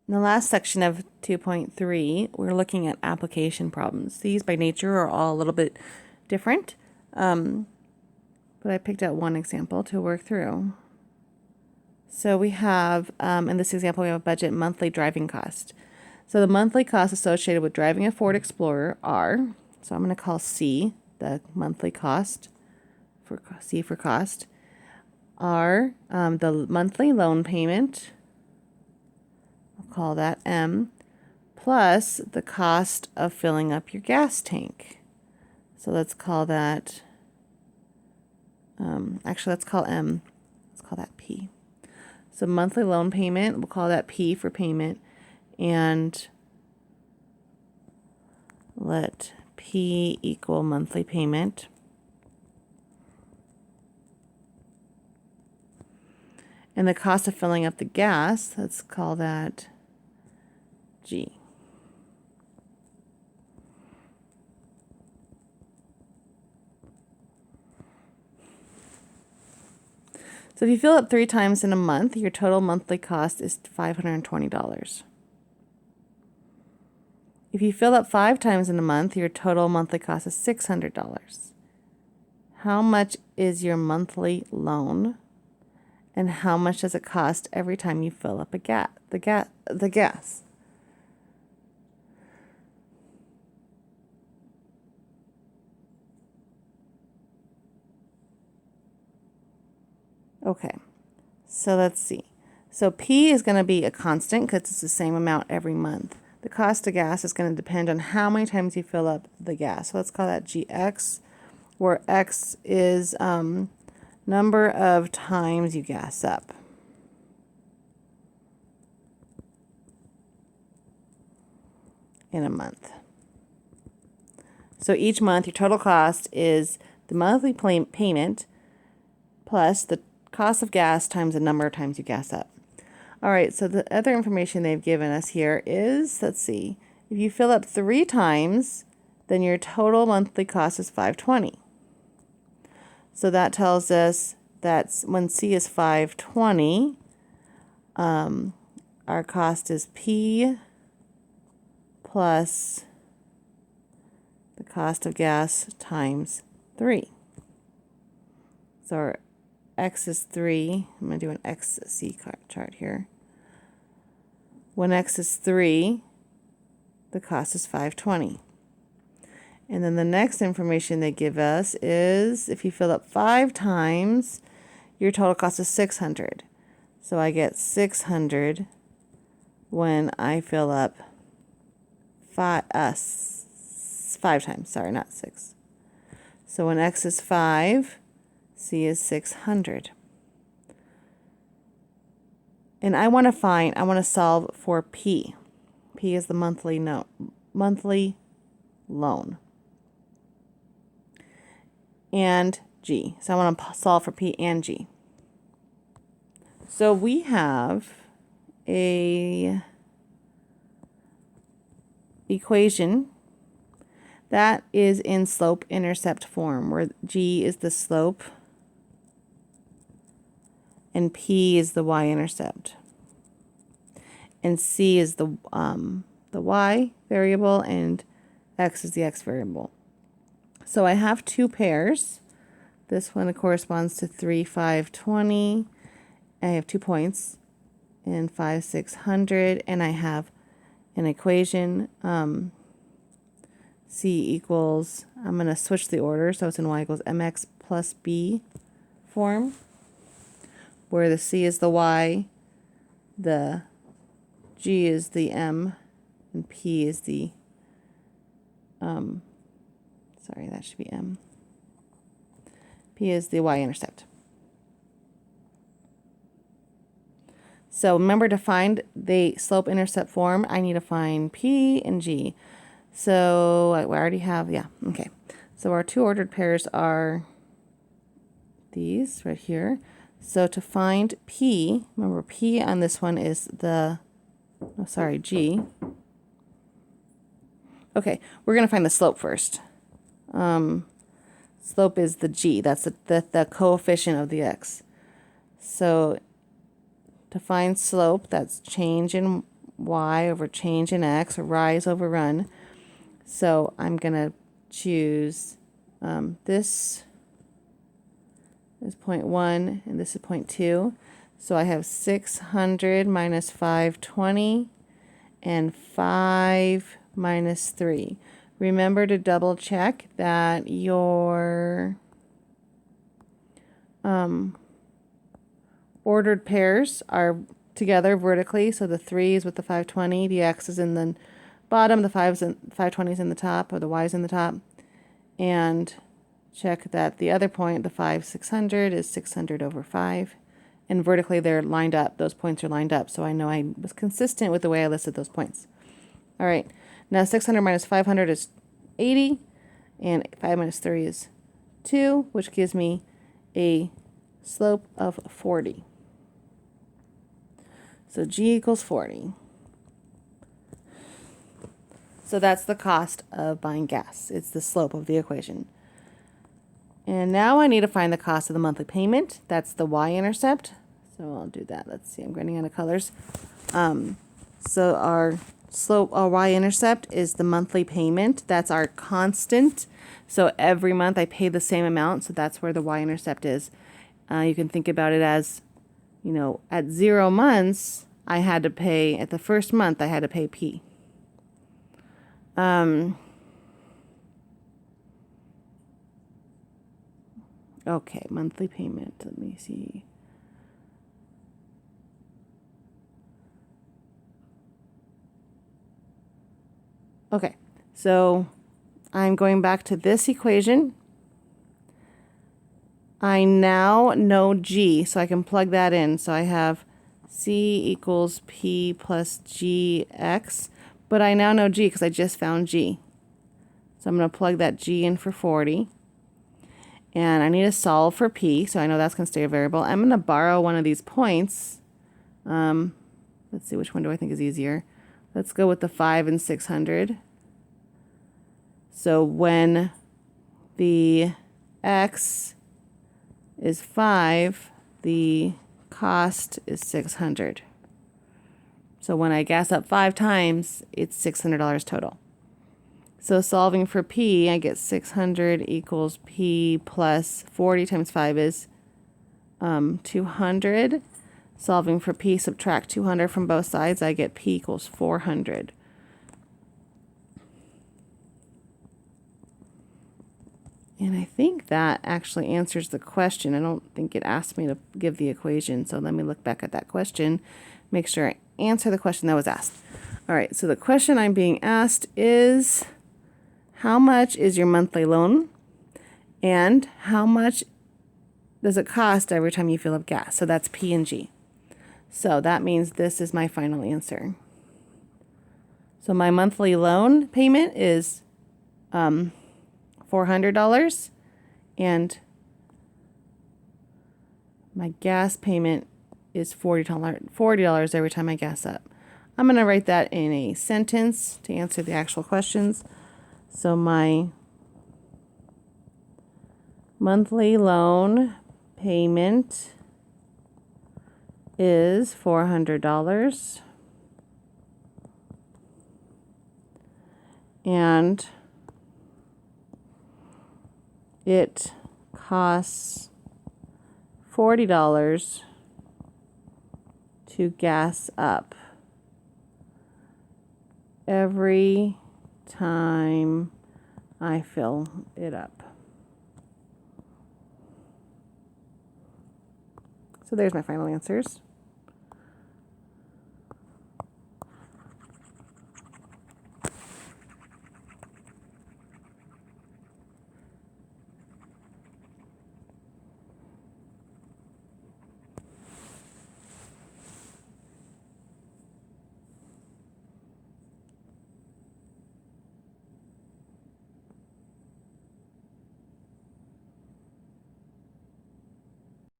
In the last section of 2.3, we're looking at application problems. These by nature are all a little bit different, but I picked out one example to work through. So we have, in this example, we have a budget monthly driving cost. So the monthly costs associated with driving a Ford Explorer are, so I'm going to call C the monthly cost, for C for cost, are the monthly loan payment, I'll call that M, plus the cost of filling up your gas tank. So let's call that, actually let's call M, let's call that P. So monthly loan payment, we'll call that P for payment, and let P equal monthly payment. And the cost of filling up the gas, let's call that G. So if you fill up 3 times in a month, your total monthly cost is $520. If you fill up 5 times in a month, your total monthly cost is $600. How much is your monthly loan? And how much does it cost every time you fill up the gas? Okay, so let's see. So P is going to be a constant because it's the same amount every month. The cost of gas is going to depend on how many times you fill up the gas. So let's call that GX, where X is number of times you gas up. In a month. So each month, your total cost is the monthly payment plus the cost of gas times the number of times you gas up. All right, so the other information they've given us here is, let's see, if you fill up 3 times, then your total monthly cost is $520. So that tells us that when C is $520, our cost is P plus the cost of gas times 3. So our X is 3. I'm going to do an XC chart here. When X is 3, the cost is $520. And then the next information they give us is if you fill up 5 times, your total cost is $600. So I get $600 when I fill up 5 times, sorry, not 6. So when X is 5, C is 600. And I want to solve for P. P is the monthly loan. And G. So I want to solve for P and G. So we have a equation that is in slope-intercept form, where G is the slope and P is the y-intercept. And C is the y variable and X is the X variable. So I have 2 pairs. This one corresponds to 3, 5, 20. I have 2 points and 5, 600, and I have an equation. C equals, I'm going to switch the order, so it's in y equals mx plus b form, where the C is the y, the G is the m, and P is the, sorry, that should be m. P is the y-intercept. So remember, to find the slope-intercept form, I need to find P and G. So I already have, yeah, okay. So our 2 ordered pairs are these right here. So to find P, remember P on this one is the, oh, sorry, G. Okay, we're going to find the slope first. Slope is the G. That's the coefficient of the X. So to find slope, that's change in y over change in x, or rise over run. So I'm going to choose this is 0.1 and this is 0.2. So I have 600 minus 520 and 5 minus 3. Remember to double check that your ordered pairs are together vertically. So the 3 is with the 520, the x is in the bottom, the 520 is in the top, or the y is in the top. And check that the other point, the 600, is 600 over 5. And vertically they're lined up. Those points are lined up. So I know I was consistent with the way I listed those points. All right. Now 600 minus 500 is 80. And 5 minus 3 is 2, which gives me a slope of 40. So G equals 40. So that's the cost of buying gas. It's the slope of the equation. And now I need to find the cost of the monthly payment. That's the y-intercept. So I'll do that. Let's see, I'm running out of colors. So our slope, our y-intercept is the monthly payment. That's our constant. So every month I pay the same amount. So that's where the y-intercept is. You can think about it as, you know, at 0 months, I had to pay, at the first month, I had to pay P. Okay, monthly payment. Let me see. Okay, so I'm going back to this equation. I now know G, so I can plug that in. So I have C equals P plus GX, but I now know G because I just found G. So I'm going to plug that G in for 40. And I need to solve for P, so I know that's going to stay a variable. I'm going to borrow one of these points. Let's see, which one do I think is easier? Let's go with the 5 and 600. So when the X is 5, the cost is 600. So when I gas up 5 times, it's $600 total. So solving for P, I get 600 equals P plus 40 times 5 is 200. Solving for P, subtract 200 from both sides, I get P equals 400. And I think that actually answers the question. I don't think it asked me to give the equation. So let me look back at that question, make sure I answer the question that was asked. All right, so the question I'm being asked is, how much is your monthly loan? And how much does it cost every time you fill up gas? So that's P and G. So that means this is my final answer. So my monthly loan payment is $400, and my gas payment is $40 every time I gas up. I'm going to write that in a sentence to answer the actual questions. So my monthly loan payment is $400, and it costs $40 to gas up every time I fill it up. So there's my final answers.